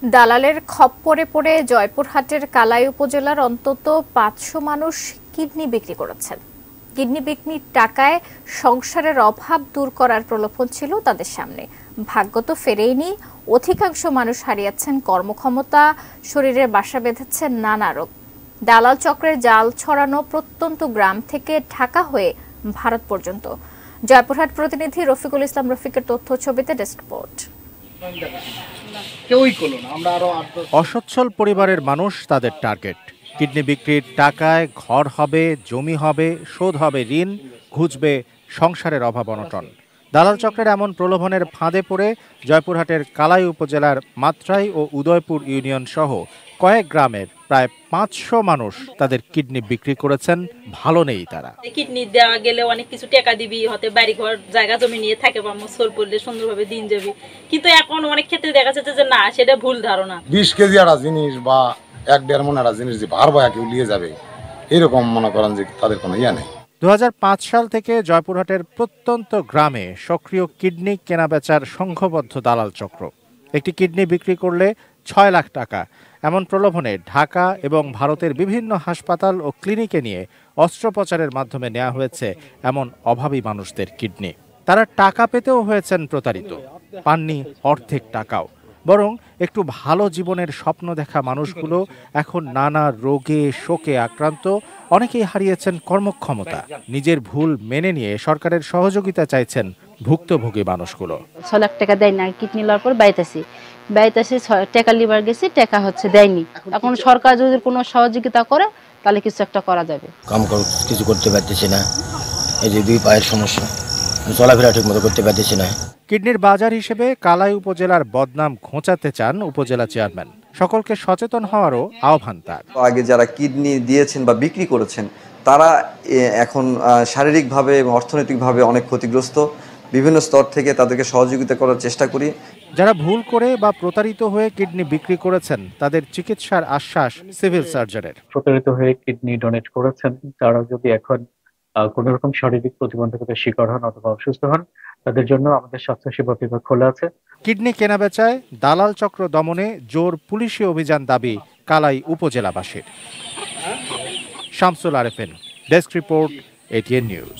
দালালের খপ্পরে পড়ে জয়পুরহাটের কালাই উপজেলার অন্তত ৫০০ মানুষ কিডনি বিক্রি করেছেন। কিডনি বিক্রির টাকায় সংসারের অভাব দূর করার প্রলোভন ছিল তাদের সামনে। ভাগ্য তো ফেরেইনি। অধিকাংশ মানুষ হারিয়েছেন কর্মক্ষমতা, শরীরের বাসা বেঁধেছে নানা রোগ। দালাল চক্রের জাল ছড়ানো প্রত্যন্ত গ্রাম থেকে ঢাকা হয়ে ভারত পর্যন্ত। জয়পুরহাট প্রতিনিধি রফিকুল ইসলাম রফিকের তথ্য ছবিতে ডেস্ক রিপোর্ট। অসচ্ছল পরিবারের মানুষ তাদের টার্গেট। কিডনি বিক্রির টাকায় ঘর হবে, জমি হবে, শোধ হবে ঋণ, ঘুচবে সংসারের অভাব অনটন। দালাল চক্রের এমন প্রলোভনের ফাঁদে পড়ে জয়পুরহাটের কালাই উপজেলার মাত্রাই ও উদয়পুর ইউনিয়ন সহ কয়েক গ্রামের প্রায় ৫০০ মানুষ তাদের কিডনি বিক্রি করেছেন। ভালো নেই তারা। কিডনি দেওয়া গেলে অনেক কিছু টাকা দিবি, হতে বাড়ি ঘর জায়গা জমি নিয়ে থাকে বা মুসল পড়লে সুন্দরভাবে দিন যাবে, কিন্তু এখন অনেক ক্ষেত্রে দেখা যাচ্ছে যে না, সেটা ভুল ধারণা। ২০ কেজি একটা জিনিস বা ১-১.৫ মণ একটা জিনিস যে ভার বয়া কেউ নিয়ে যাবে, এরকম মনে করেন যে তাদের কোনো ইয়া নেই। ২০০৫ সাল থেকে জয়পুরহাটের প্রত্যন্ত গ্রামে সক্রিয় কিডনি কেনাবেচার সংঘবদ্ধ দালাল চক্র। একটি কিডনি বিক্রি করলে ৬ লাখ টাকা, এমন প্রলোভনে ঢাকা এবং ভারতের বিভিন্ন হাসপাতাল ও ক্লিনিকে নিয়ে অস্ত্রোপচারের মাধ্যমে নেওয়া হয়েছে এমন অভাবী মানুষদের কিডনি। তারা টাকা পেতেও হয়েছেন প্রতারিত, পাননি অর্ধেক টাকাও। বরং একটু ভালো জীবনের স্বপ্ন দেখা মানুষগুলো এখন নানা রোগে শোকে আক্রান্ত। অনেকেই হারিয়েছেন কর্মক্ষমতা। নিজের ভুল মেনে নিয়ে সরকারের সহযোগিতা চাইছেন ভুক্তভোগী মানুষগুলো। ৬ লাখ টাকা দেয় না, কিডনি লওয়ার পর বাইতাছি টাকা লিবার গেছি, টাকা দেয়নি। এখন সরকার যদি কোনো সহযোগিতা করে তাহলে কিছু একটা করা যাবে। কাম কিছু করতে পারতেছি না, এই যে 2 পায়ের সমস্যা, চলাফেরা ঠিক মতো করতে পারতেছি না। কিডনির বাজার হিসেবে কালাই উপজেলার বদনাম ঘোচাতে চান উপজেলা চেয়ারম্যান। সকলকে সচেতন হওয়ারও আহ্বান তার। আগে যারা কিডনি দিয়েছেন বা বিক্রি করেছেন তারা এখন শারীরিকভাবে এবং অর্থনৈতিকভাবে অনেক ক্ষতিগ্রস্ত। বিভিন্ন স্তর থেকে তাদেরকে সহযোগিতা করার চেষ্টা করি। যারা ভুল করে বা প্রতারিত হয়ে কিডনি বিক্রি করেছেন তাদের চিকিৎসার আশ্বাস সিভিল সার্জনের। প্রতারিত হয়ে কিডনি ডোনেট করেছেন তারা যদি এখন কোন রকম শারীরিক প্রতিবন্ধকতার শিকার হন অথবা অসুস্থ হন, তাদের জন্য আমাদের স্বাস্থ্যসেবা বিভাগ খোলা আছে। কিডনি কেনাবেচায় দালাল চক্র দমনে জোর পুলিশি অভিযান দাবি কালাই উপজেলাবাসীর। Shamsul Arefin, desk report, ATN news.